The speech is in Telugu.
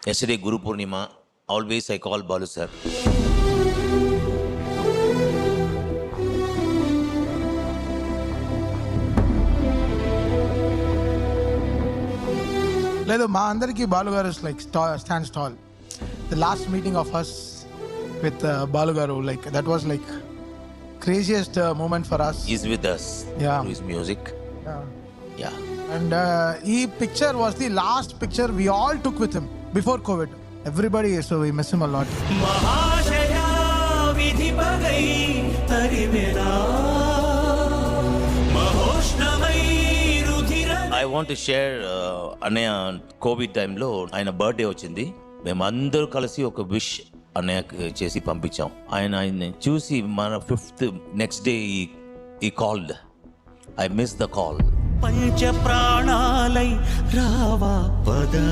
Yesterday, Guru Purnima, always I call Balu sir. లేదు మా అందరికి Balu garu like stands tall. The last meeting of us with Balu garu, like that was like craziest moment for us. He's with us. Yeah. Through his music. Yeah. And ఈ picture was the last picture we all took with him before COVID. Everybody, so we miss him a lot. మహాశయా విధి పగై తరిమెనా మహోష్ణమై రుధిర. I want to share అన్నయ్య కోవిడ్ టైంలో ఆయన బర్త్డే వచ్చింది. మేమందరూ కలిసి ఒక విష్ అన్నయ్య చేసి పంపించాం. ఆయన్ని చూసి మన 5th నెక్స్ట్ డే ఈ called. I miss the call. పంచ ప్రాణాలై రావా పదా